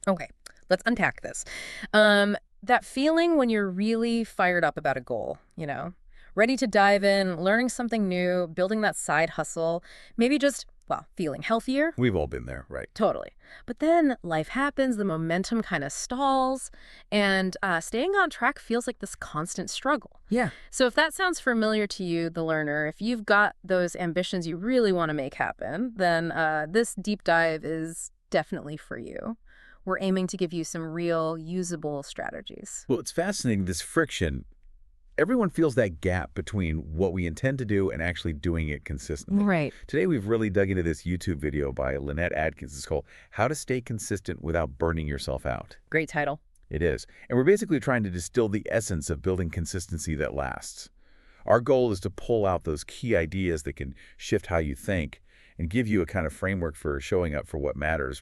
Okay, let's unpack this. That feeling when you're really fired up about a goal, ready to dive in, learning something new, building that side hustle, maybe just, well, feeling healthier. We've all been there, right? Totally. But then life happens, the momentum kind of stalls, and staying on track feels like this constant struggle. Yeah. So if that sounds familiar to you, the learner, if you've got those ambitions you really want to make happen, then this deep dive is definitely for you. We're aiming to give you some real, usable strategies. Well, it's fascinating, this friction. Everyone feels that gap between what we intend to do and actually doing it consistently. Right. Today, we've really dug into this YouTube video by Lynette Adkins. It's called How to Stay Consistent Without Burning Yourself Out. Great title. It is. And we're basically trying to distill the essence of building consistency that lasts. Our goal is to pull out those key ideas that can shift how you think and give you a kind of framework for showing up for what matters,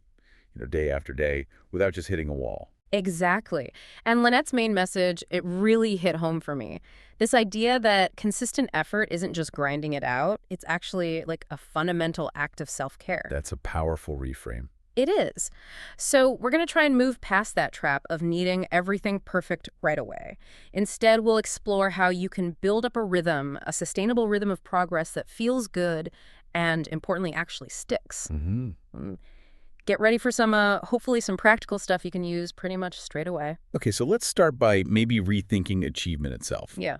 day after day, without just hitting a wall. Exactly. And Lynette's main message, it really hit home for me. This idea that consistent effort isn't just grinding it out, it's actually like a fundamental act of self-care. That's a powerful reframe. It is. So we're going to try and move past that trap of needing everything perfect right away. Instead, we'll explore how you can build up a rhythm, a sustainable rhythm of progress that feels good and, importantly, actually sticks. Get ready for some, hopefully some practical stuff you can use pretty much straight away. Okay, so let's start by maybe rethinking achievement itself. Yeah.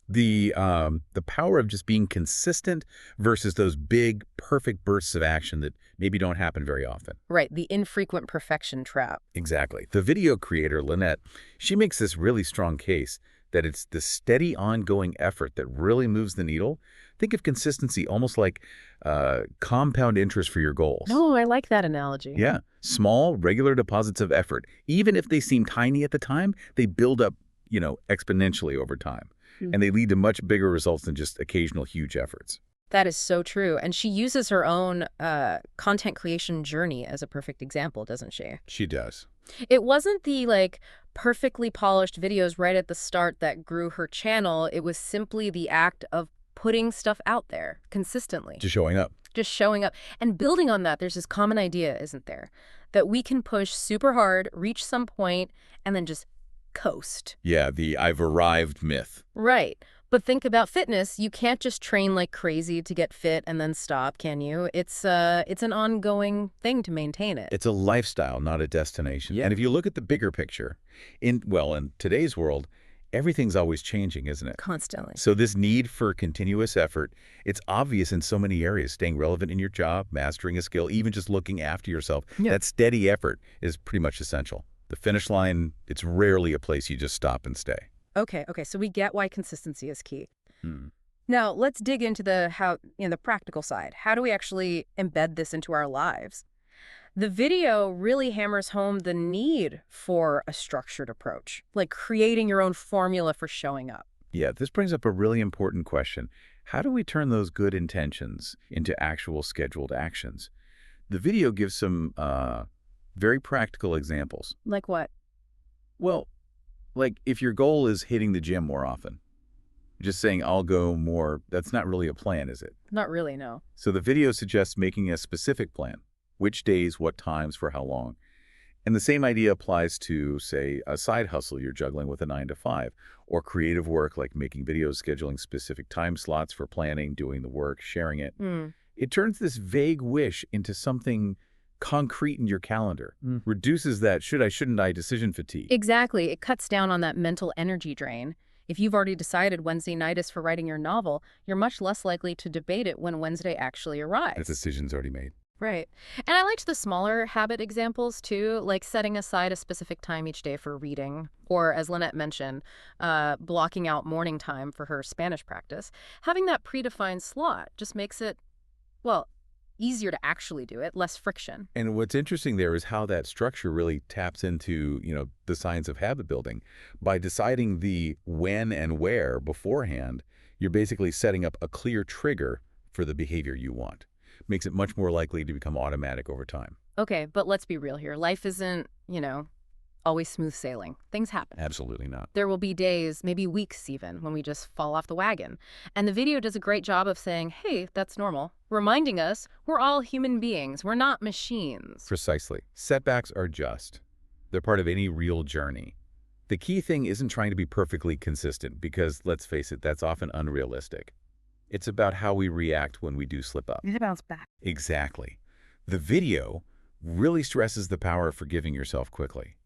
The power of just being consistent versus those big, perfect bursts of action that maybe don't happen very often. Right, the infrequent perfection trap. Exactly. The video creator, Lynette, she makes this really strong case that it's the steady, ongoing effort that really moves the needle. Think of consistency almost like compound interest for your goals. Oh, I like that analogy. Yeah. Small, regular deposits of effort. Even if they seem tiny at the time, they build up, exponentially over time. And they lead to much bigger results than just occasional huge efforts. That is so true. And she uses her own content creation journey as a perfect example, doesn't she? She does. It wasn't the, perfectly polished videos right at the start that grew her channel. It was simply the act of putting stuff out there consistently. Just showing up. Just showing up. And building on that, there's this common idea, isn't there? That we can push super hard, reach some point, and then just coast. Yeah, the I've arrived myth. Right. But think about fitness. You can't just train like crazy to get fit and then stop, can you? It's an ongoing thing to maintain it. It's a lifestyle, not a destination. Yeah. And if you look at the bigger picture, in today's world, everything's always changing, isn't it? Constantly. So this need for continuous effort, it's obvious in so many areas. Staying relevant in your job, mastering a skill, even just looking after yourself. Yeah. That steady effort is pretty much essential. The finish line, it's rarely a place you just stop and stay. Okay, so we get why consistency is key. Now, let's dig into the practical side. How do we actually embed this into our lives? The video really hammers home the need for a structured approach, like creating your own formula for showing up. Yeah, this brings up a really important question. How do we turn those good intentions into actual scheduled actions? The video gives some very practical examples. Like what? Well, like if your goal is hitting the gym more often, just saying I'll go more, that's not really a plan, is it? Not really, no. So the video suggests making a specific plan. Which days, what times, for how long. And the same idea applies to, say, a side hustle you're juggling with a 9 to 5, or creative work like making videos, scheduling specific time slots for planning, doing the work, sharing it. It turns this vague wish into something concrete in your calendar, reduces that should I, shouldn't I decision fatigue. Exactly. It cuts down on that mental energy drain. If you've already decided Wednesday night is for writing your novel, you're much less likely to debate it when Wednesday actually arrives. That decision's already made. Right. And I liked the smaller habit examples too, like setting aside a specific time each day for reading, or as Lynette mentioned, blocking out morning time for her Spanish practice. Having that predefined slot just makes it, easier to actually do it, less friction. And what's interesting there is how that structure really taps into, the science of habit building. By deciding the when and where beforehand, you're basically setting up a clear trigger for the behavior you want. Makes it much more likely to become automatic over time. Okay, but let's be real here. Life isn't, always smooth sailing. Things happen. Absolutely not. There will be days, maybe weeks even, when we just fall off the wagon. And the video does a great job of saying, hey, that's normal. Reminding us we're all human beings. We're not machines. Precisely. Setbacks are just. They're part of any real journey. The key thing isn't trying to be perfectly consistent because, let's face it, that's often unrealistic. It's about how we react when we do slip up. Need to bounce back. Exactly. The video really stresses the power of forgiving yourself quickly.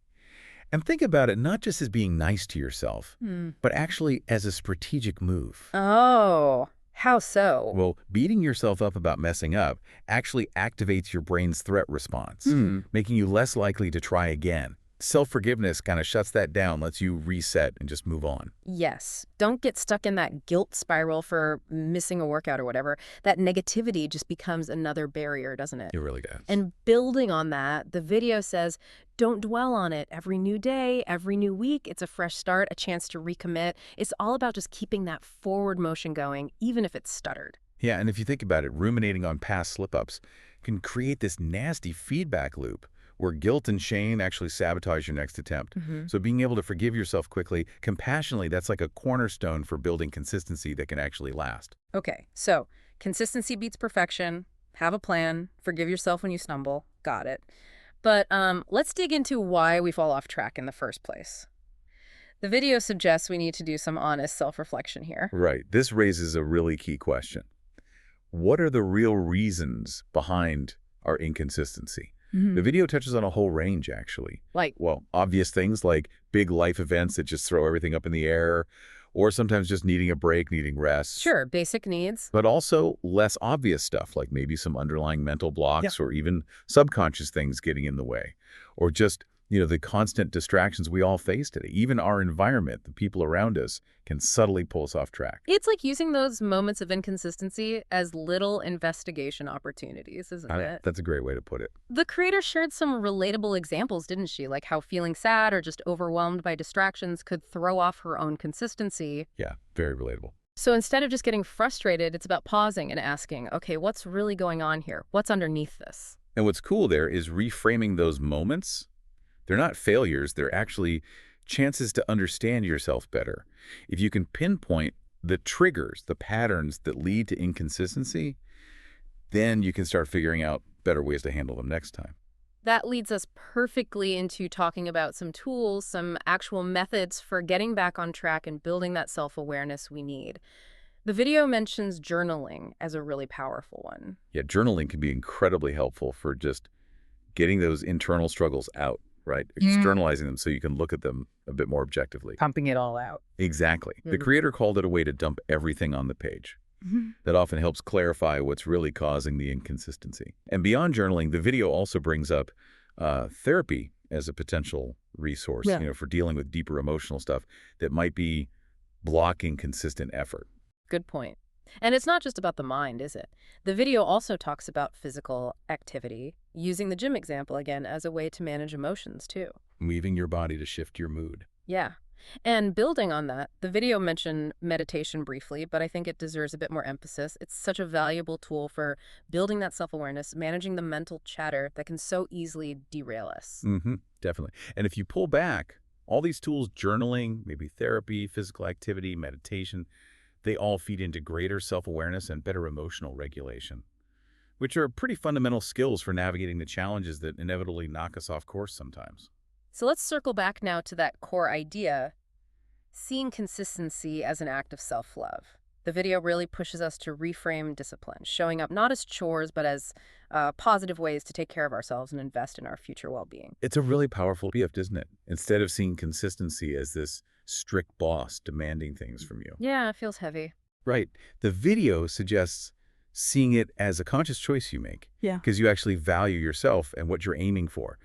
And think about it not just as being nice to yourself, but actually as a strategic move. Oh, how so? Well, beating yourself up about messing up actually activates your brain's threat response, making you less likely to try again. Self-forgiveness kind of shuts that down, lets you reset and just move on. Yes. Don't get stuck in that guilt spiral for missing a workout or whatever. That negativity just becomes another barrier, doesn't it? It really does. And building on that, the video says, don't dwell on it. Every new day, every new week, it's a fresh start, a chance to recommit. It's all about just keeping that forward motion going, even if it's stuttered. Yeah, and if you think about it, ruminating on past slip-ups can create this nasty feedback loop where guilt and shame actually sabotage your next attempt. So being able to forgive yourself quickly, compassionately, that's like a cornerstone for building consistency that can actually last. Okay, so consistency beats perfection. Have a plan. Forgive yourself when you stumble. Got it. But let's dig into why we fall off track in the first place. The video suggests we need to do some honest self-reflection here. Right. This raises a really key question. What are the real reasons behind our inconsistency? The video touches on a whole range, actually. Like, Well, obvious things like big life events that just throw everything up in the air, or sometimes just needing a break, needing rest. sure, basic needs. But also less obvious stuff like maybe some underlying mental blocks or even subconscious things getting in the way. Or just, the constant distractions we all face today. Even our environment, the people around us, can subtly pull us off track. It's like using those moments of inconsistency as little investigation opportunities, isn't it? That's a great way to put it. The creator shared some relatable examples, didn't she? Like how feeling sad or just overwhelmed by distractions could throw off her own consistency. Yeah, very relatable. So instead of just getting frustrated, it's about pausing and asking, okay, what's really going on here? What's underneath this? And what's cool there is reframing those moments. They're not failures. They're actually chances to understand yourself better. If you can pinpoint the triggers, the patterns that lead to inconsistency, then you can start figuring out better ways to handle them next time. That leads us perfectly into talking about some tools, some actual methods for getting back on track and building that self-awareness we need. The video mentions journaling as a really powerful one. Yeah, journaling can be incredibly helpful for just getting those internal struggles out, right? Externalizing them so you can look at them a bit more objectively. Pumping it all out. Exactly. The creator called it a way to dump everything on the page. That often helps clarify what's really causing the inconsistency. And beyond journaling, the video also brings up therapy as a potential resource, for dealing with deeper emotional stuff that might be blocking consistent effort. Good point. And it's not just about the mind, is it? The video also talks about physical activity, using the gym example again as a way to manage emotions too. Moving your body to shift your mood. Yeah. And building on that, the video mentioned meditation briefly, but I think it deserves a bit more emphasis. It's such a valuable tool for building that self-awareness, managing the mental chatter that can so easily derail us. Definitely. And if you pull back, all these tools, journaling, maybe therapy, physical activity, meditation, they all feed into greater self-awareness and better emotional regulation, which are pretty fundamental skills for navigating the challenges that inevitably knock us off course sometimes. So let's circle back now to that core idea, seeing consistency as an act of self-love. The video really pushes us to reframe discipline, showing up not as chores, but as positive ways to take care of ourselves and invest in our future well-being. It's a really powerful gift, isn't it? Instead of seeing consistency as this strict boss demanding things from you. Yeah, it feels heavy. Right. The video suggests seeing it as a conscious choice you make. Yeah. Because you actually value yourself and what you're aiming for.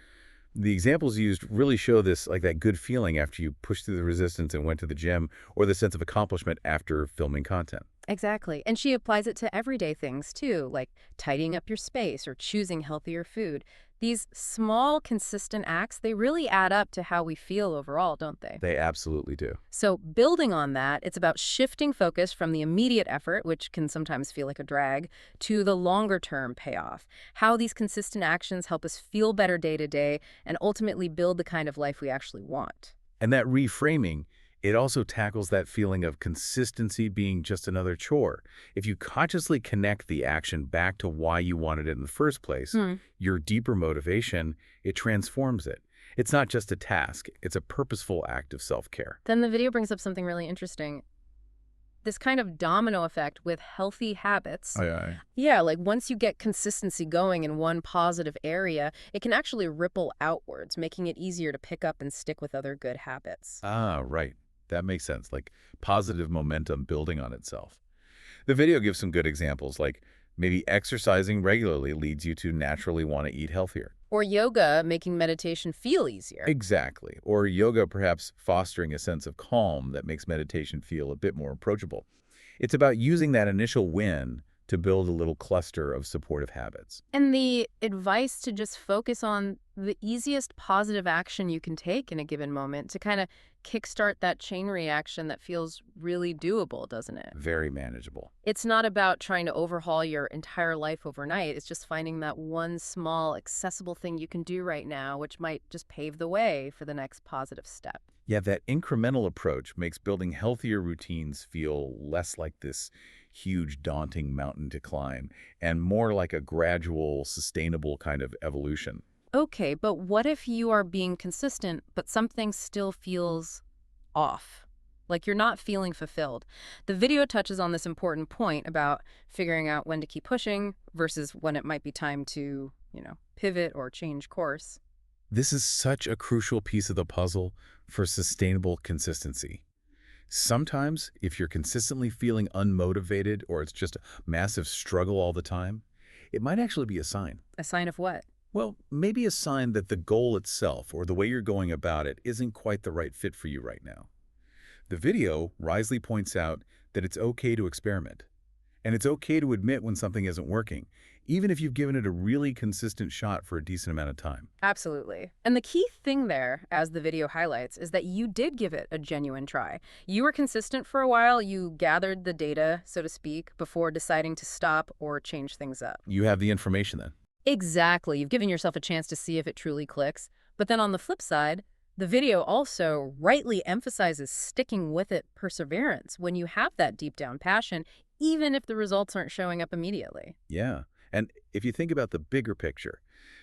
The examples used really show this, like that good feeling after you pushed through the resistance and went to the gym, or the sense of accomplishment after filming content. Exactly. And she applies it to everyday things too, like tidying up your space or choosing healthier food. These small, consistent acts, they really add up to how we feel overall, don't they? They absolutely do. So building on that, it's about shifting focus from the immediate effort, which can sometimes feel like a drag, to the longer-term payoff. How these consistent actions help us feel better day to day and ultimately build the kind of life we actually want. And that reframing, it also tackles that feeling of consistency being just another chore. If you consciously connect the action back to why you wanted it in the first place, your deeper motivation, it transforms it. It's not just a task, it's a purposeful act of self-care. Then the video brings up something really interesting. This kind of domino effect with healthy habits. Aye, aye. Yeah, like once you get consistency going in one positive area, it can actually ripple outwards, making it easier to pick up and stick with other good habits. Ah, right. That makes sense, like positive momentum building on itself. The video gives some good examples, like maybe exercising regularly leads you to naturally want to eat healthier. Or yoga making meditation feel easier. Exactly. Or yoga perhaps fostering a sense of calm that makes meditation feel a bit more approachable. It's about using that initial win to build a little cluster of supportive habits. And the advice to just focus on the easiest positive action you can take in a given moment to kind of kickstart that chain reaction that feels really doable, doesn't it? Very manageable. It's not about trying to overhaul your entire life overnight. It's just finding that one small, accessible thing you can do right now, which might just pave the way for the next positive step. Yeah, that incremental approach makes building healthier routines feel less like this huge, daunting mountain to climb and more like a gradual, sustainable kind of evolution. Okay, but what if you are being consistent, but something still feels off? Like you're not feeling fulfilled. The video touches on this important point about figuring out when to keep pushing versus when it might be time to, pivot or change course. This is such a crucial piece of the puzzle for sustainable consistency. Sometimes, if you're consistently feeling unmotivated or it's just a massive struggle all the time, it might actually be a sign. A sign of what? Well, maybe a sign that the goal itself or the way you're going about it isn't quite the right fit for you right now. The video wisely points out that it's okay to experiment, and it's okay to admit when something isn't working, even if you've given it a really consistent shot for a decent amount of time. Absolutely. And the key thing there, as the video highlights, is that you did give it a genuine try. You were consistent for a while. You gathered the data, so to speak, before deciding to stop or change things up. You have the information then. Exactly. You've given yourself a chance to see if it truly clicks. But then on the flip side, the video also rightly emphasizes sticking with it perseverance when you have that deep down passion, even if the results aren't showing up immediately. Yeah. And if you think about the bigger picture,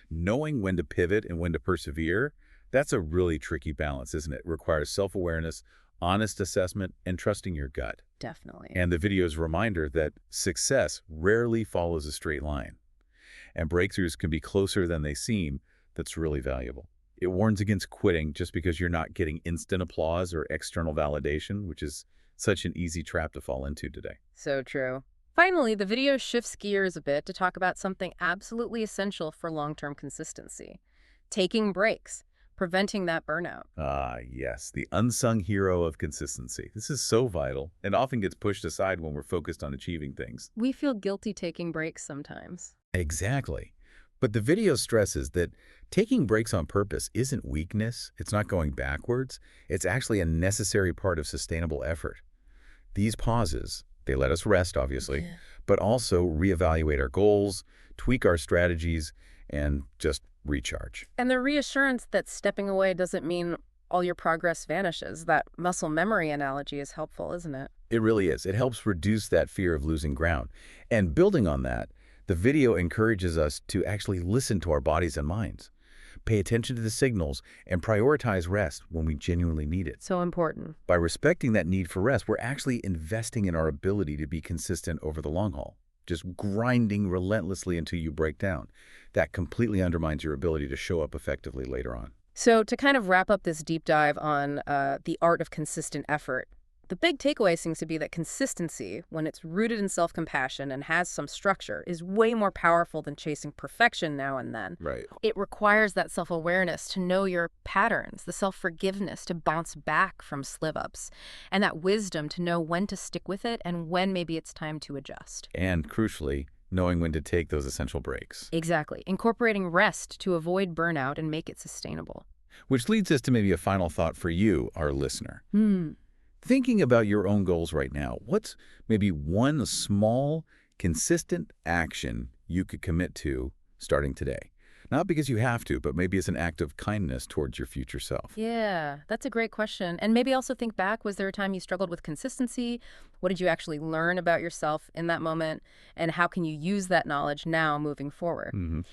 knowing when to pivot and when to persevere, that's a really tricky balance, isn't it? It requires self-awareness, honest assessment, and trusting your gut. Definitely. And the video's reminder that success rarely follows a straight line, and breakthroughs can be closer than they seem. That's really valuable. It warns against quitting just because you're not getting instant applause or external validation, which is such an easy trap to fall into today. So true. Finally, the video shifts gears a bit to talk about something absolutely essential for long-term consistency: taking breaks, preventing that burnout. Ah, yes, the unsung hero of consistency. This is so vital and often gets pushed aside when we're focused on achieving things. We feel guilty taking breaks sometimes. Exactly. But the video stresses that taking breaks on purpose isn't weakness, it's not going backwards, it's actually a necessary part of sustainable effort. These pauses, they let us rest, obviously, Yeah. but also reevaluate our goals, tweak our strategies, and just recharge. And the reassurance that stepping away doesn't mean all your progress vanishes. That muscle memory analogy is helpful, isn't it? It really is. It helps reduce that fear of losing ground. And building on that, the video encourages us to actually listen to our bodies and minds, pay attention to the signals, and prioritize rest when we genuinely need it. So important. By respecting that need for rest, we're actually investing in our ability to be consistent over the long haul. Just grinding relentlessly until you break down. That completely undermines your ability to show up effectively later on. So to kind of wrap up this deep dive on the art of consistent effort, the big takeaway seems to be that consistency, when it's rooted in self-compassion and has some structure, is way more powerful than chasing perfection now and then. Right. It requires that self-awareness to know your patterns, the self-forgiveness to bounce back from slip-ups, and that wisdom to know when to stick with it and when maybe it's time to adjust. And crucially, knowing when to take those essential breaks. Exactly. Incorporating rest to avoid burnout and make it sustainable. Which leads us to maybe a final thought for you, our listener. Hmm. Thinking about your own goals right now, what's maybe one small, consistent action you could commit to starting today? Not because you have to, but maybe as an act of kindness towards your future self. Yeah, that's a great question. And maybe also think back, was there a time you struggled with consistency? What did you actually learn about yourself in that moment? And how can you use that knowledge now moving forward?